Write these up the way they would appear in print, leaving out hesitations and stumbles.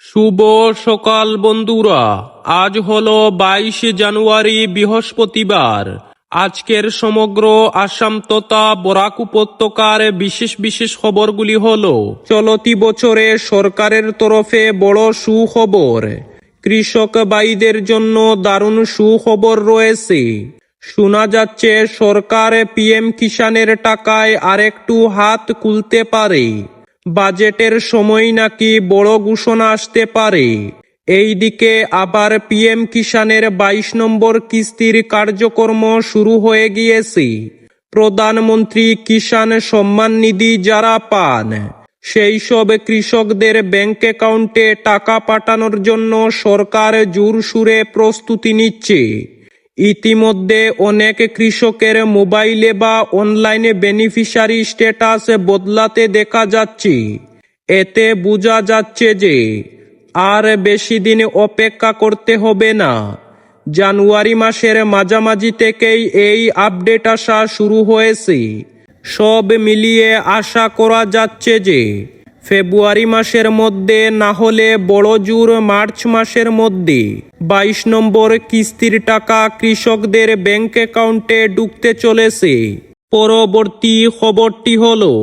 শুভ সকাল বন্ধুরা, আজ হলো 22 জানুয়ারি বৃহস্পতিবার। আজকের সমগ্র আসাম তথা বরাক উপত্যকার বিশেষ বিশেষ খবরগুলি হলো: চলতি বছরে সরকারের তরফে বড় সুখবর, কৃষক ভাইদের জন্য দারুণ সুখবর রয়েছে। শোনা যাচ্ছে সরকার পিএম কিষানের টাকায় আরেকটু হাত খুলতে পারে। বাজেটের সময় নাকি বড় ঘোষণা আসতে পারে। এইদিকে আবার পিএম কিষানের 22 নম্বর কিস্তির কার্যক্রম শুরু হয়ে গিয়েছে। প্রধানমন্ত্রী কিষান সম্মান নিধি যারা পান, সেই সব কৃষকদের ব্যাংক অ্যাকাউন্টে টাকা পাঠানোর জন্য সরকার জোরসুরে প্রস্তুতি নিচ্ছে। ইতিমধ্যে অনেক কৃষকের মোবাইলে বা অনলাইনে বেনিফিশিয়ারি স্ট্যাটাস বদলাতে দেখা যাচ্ছে। এতে বোঝা যাচ্ছে যে আর বেশি দিন অপেক্ষা করতে হবে না। জানুয়ারি মাসের মাঝামাঝি থেকেই এই আপডেট আসা শুরু হয়েছে। সব মিলিয়ে আশা করা যাচ্ছে যে ফেব্রুয়ারি মাসের মধ্যে, না হলে বড় জোর মার্চ মাসের মধ্যে 22 নম্বর কিস্তির টাকা কৃষকদের ব্যাংক অ্যাকাউন্টে ঢুকতে চলেছে। পরবর্তী খবরটি হলো,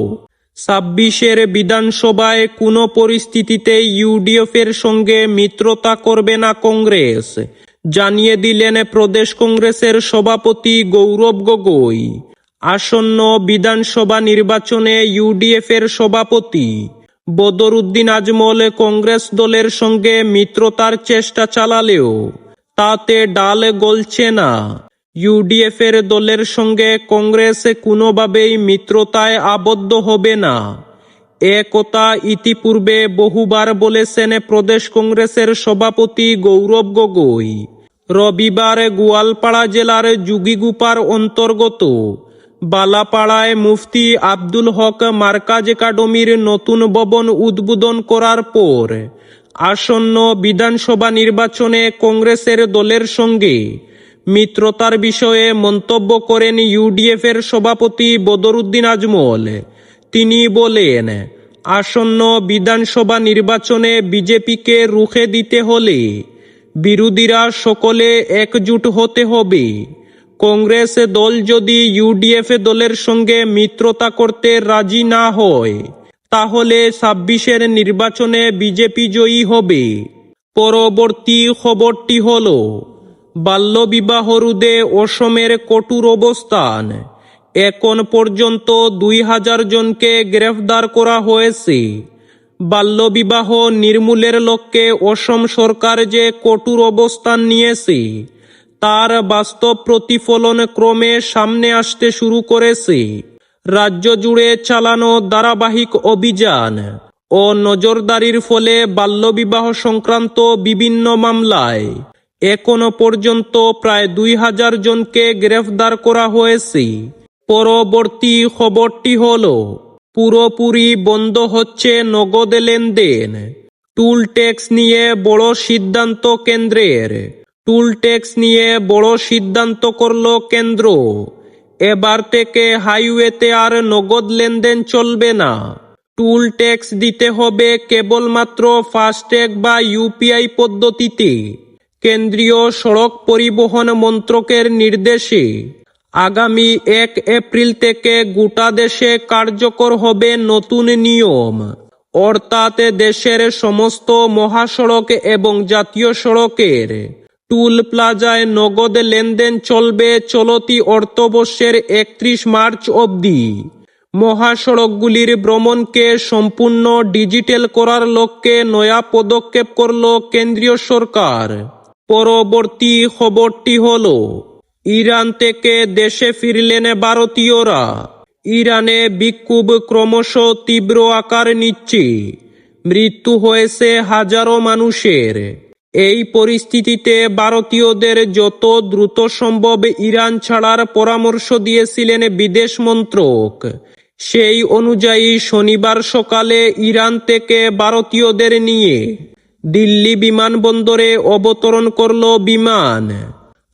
26-এর বিধানসভায় কোনো পরিস্থিতিতে ইউডিএফের সঙ্গে মিত্রতা করবে না কংগ্রেস, জানিয়ে দিলেন প্রদেশ কংগ্রেসের সভাপতি গৌরব গগৈ। আসন্ন বিধানসভা নির্বাচনে ইউডিএফের সভাপতি বদরুদ্দিন আজমল কংগ্রেস দলের সঙ্গে মিত্রতার চেষ্টা চালালেও তাতে ডাল গলছে না। ইউডিএফের দলের সঙ্গে কংগ্রেস কোনোভাবেই মিত্রতায় আবদ্ধ হবে না। এ কথা ইতিপূর্বে বহুবার বলেছেন প্রদেশ কংগ্রেসের সভাপতি গৌরব গগৈ। রবিবার গোয়ালপাড়া জেলার যোগীগুপার অন্তর্গত বালাপাড়ায় মুফতি আব্দুল হক মার্কাজ একাডেমির নতুন ভবন উদ্বোধন করার পর আসন্ন বিধানসভা নির্বাচনে কংগ্রেসের দলের সঙ্গে মিত্রতার বিষয়ে মন্তব্য করেন ইউডিএফের সভাপতি বদরুদ্দিন আজমল। তিনি বলেন, আসন্ন বিধানসভা নির্বাচনে বিজেপিকে রুখে দিতে হলে বিরোধীরা সকলে একজোট হতে হবে। কংগ্রেস দল যদি ইউডিএফ দলের সঙ্গে মিত্রতা করতে রাজি না হয়, তাহলে 26-এর নির্বাচনে বিজেপি জয়ী হবে। পরবর্তী খবরটি হলো, বাল্যবিবাহ রোধে অসমের কঠোর অবস্থান। এখন পর্যন্ত 2000 জনকে গ্রেফতার করা হয়েছে। বাল্যবিবাহ নির্মূলের লক্ষ্যে অসম সরকার যে কঠোর অবস্থান নিয়েছে, তার বাস্তব প্রতিফলন ক্রমে সামনে আসতে শুরু করেছে। রাজ্য জুড়ে চালানো ধারাবাহিক অভিযান ও নজরদারির ফলে বাল্যবিবাহ সংক্রান্ত বিভিন্ন মামলায় এখনো পর্যন্ত প্রায় 2000 জনকে গ্রেফতার করা হয়েছে। পরবর্তী খবরটি হলো, পুরোপুরি বন্ধ হচ্ছে নগদ লেনদেন। টুল ট্যাক্স নিয়ে বড় সিদ্ধান্ত কেন্দ্রের। টুল ট্যাক্স নিয়ে বড় সিদ্ধান্ত করল কেন্দ্র। এবার থেকে হাইওয়েতে আর নগদ লেনদেন চলবে না। টুল ট্যাক্স দিতে হবে কেবলমাত্র ফাস্ট্যাগ বা ইউপিআই পদ্ধতিতে। কেন্দ্রীয় সড়ক পরিবহন মন্ত্রকের নির্দেশে আগামী 1 এপ্রিল থেকে গোটা দেশে কার্যকর হবে নতুন নিয়ম। অর্থাৎ দেশের সমস্ত মহাসড়ক এবং জাতীয় সড়কের টুল প্লাজায় নগদ লেনদেন চলবে চলতি অর্থবর্ষের 31 মার্চ অবধি। মহাসড়কগুলির ভ্রমণকে সম্পূর্ণ ডিজিটাল করার লক্ষ্যে নয়া পদক্ষেপ করল কেন্দ্রীয় সরকার। পরবর্তী খবরটি হলো, ইরান থেকে দেশে ফিরলেন ভারতীয়রা। ইরানে বিক্ষোভ ক্রমশ তীব্র আকার নিচ্ছে। মৃত্যু হয়েছে হাজারো মানুষের। এই পরিস্থিতিতে ভারতীয়দের যত দ্রুত সম্ভব ইরান ছাড়ার পরামর্শ দিয়েছিলেন বিদেশ মন্ত্রক। সেই অনুযায়ী শনিবার সকালে ইরান থেকে ভারতীয়দের নিয়ে দিল্লি বিমানবন্দরে অবতরণ করল বিমান।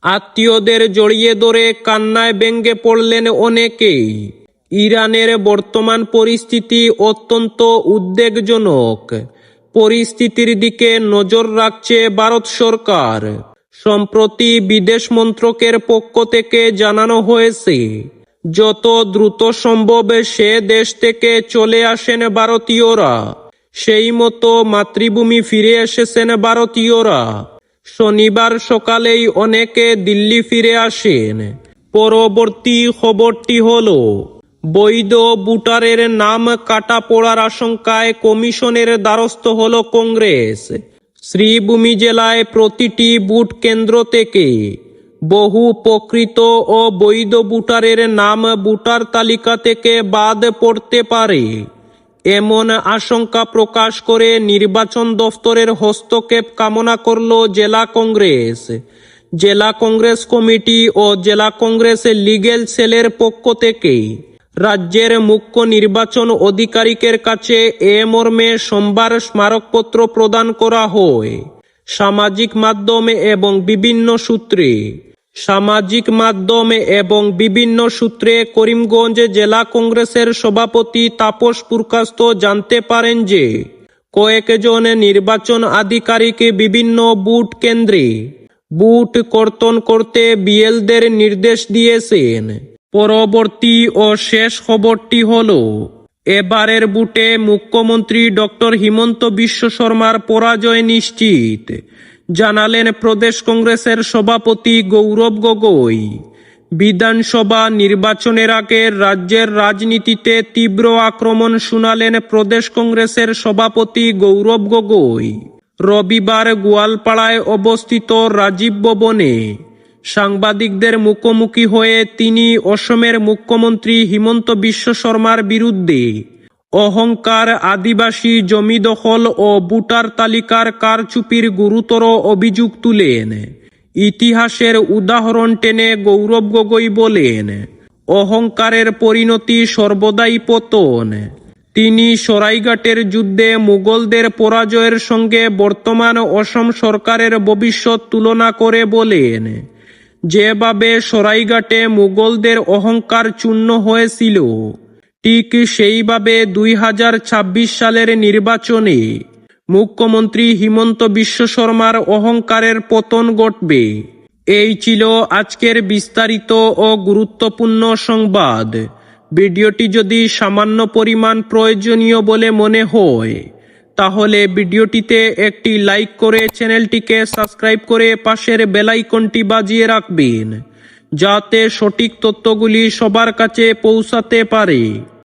আত্মীয়দের জড়িয়ে ধরে কান্নায় ভেঙে পড়লেন অনেকেই। ইরানের বর্তমান পরিস্থিতি অত্যন্ত উদ্বেগজনক। পরিস্থিতির দিকে নজর রাখছে ভারত সরকার। সম্প্রতি বিদেশ মন্ত্রকের পক্ষ থেকে জানানো হয়েছে, যত দ্রুত সম্ভব সে দেশ থেকে চলে আসেন ভারতীয়রা। সেই মতো মাতৃভূমি ফিরে এসেছেন ভারতীয়রা। শনিবার সকালেই অনেকে দিল্লি ফিরে আসেন। পরবর্তী খবরটি হলো, বৈধ ভোটারের নাম কাটা পড়ার আশঙ্কায় কমিশনের দ্বারস্থ হল কংগ্রেস। শ্রীভূমি জেলায় প্রতিটি ভোট কেন্দ্র থেকে বহু প্রকৃত ও বৈধ ভোটারের নাম ভোটার তালিকা থেকে বাদ পড়তে পারে, এমন আশঙ্কা প্রকাশ করে নির্বাচন দফতরের হস্তক্ষেপ কামনা করল জেলা কংগ্রেস। জেলা কংগ্রেস কমিটি ও জেলা কংগ্রেস লিগ্যাল সেলের পক্ষ থেকে রাজ্যের মুখ্য নির্বাচন আধিকারিকের কাছে এ মর্মে সোমবার স্মারকপত্র প্রদান করা হয়। সামাজিক মাধ্যমে এবং বিভিন্ন সূত্রে করিমগঞ্জ জেলা কংগ্রেসের সভাপতি তাপস পুরকাস্ত জানতে পারেন যে কয়েকজন নির্বাচন আধিকারিক বিভিন্ন বুথ কেন্দ্রে বুথ কর্তন করতে বিএলদের নির্দেশ দিয়েছেন। পরবর্তী ও শেষ খবরটি হলো, এবারের বুথে মুখ্যমন্ত্রী ডক্টর হিমন্ত বিশ্ব শর্মার পরাজয় নিশ্চিত, জানালেন প্রদেশ কংগ্রেসের সভাপতি গৌরব গগৈ। বিধানসভা নির্বাচনের আগে রাজ্যের রাজনীতিতে তীব্র আক্রমণ শুনালেন প্রদেশ কংগ্রেসের সভাপতি গৌরব গগৈ। রবিবার গোয়ালপাড়ায় অবস্থিত রাজীব ভবনে সাংবাদিকদের মুখোমুখি হয়ে তিনি অসমের মুখ্যমন্ত্রী হিমন্ত বিশ্ব শর্মার বিরুদ্ধে অহংকার, আদিবাসী জমি দখল ও ভোটার তালিকার কারচুপির গুরুতর অভিযোগ তুলেন। ইতিহাসের উদাহরণ টেনে গৌরব গগৈ বলেন, অহংকারের পরিণতি সর্বদাই পতন। তিনি সরাইঘাটের যুদ্ধে মুঘলদের পরাজয়ের সঙ্গে বর্তমান অসম সরকারের ভবিষ্যৎ তুলনা করে বলেন, যেভাবে সরাইঘাটে মুঘলদের অহংকার চূর্ণ হয়েছিল, ঠিক সেইভাবে 2026 সালের নির্বাচনে মুখ্যমন্ত্রী হিমন্ত বিশ্ব শর্মার অহংকারের পতন ঘটবে। এই ছিল আজকের বিস্তারিত ও গুরুত্বপূর্ণ সংবাদ। ভিডিওটি যদি সামান্য পরিমাণ প্রয়োজনীয় বলে মনে হয় তাহলে ভিডিওটিতে একটি লাইক করে চ্যানেলটিকে সাবস্ক্রাইব করে পাশের বেল আইকনটি বাজিয়ে রাখবেন, যাতে সঠিক তথ্যগুলি সবার কাছে পৌঁছাতে পারে।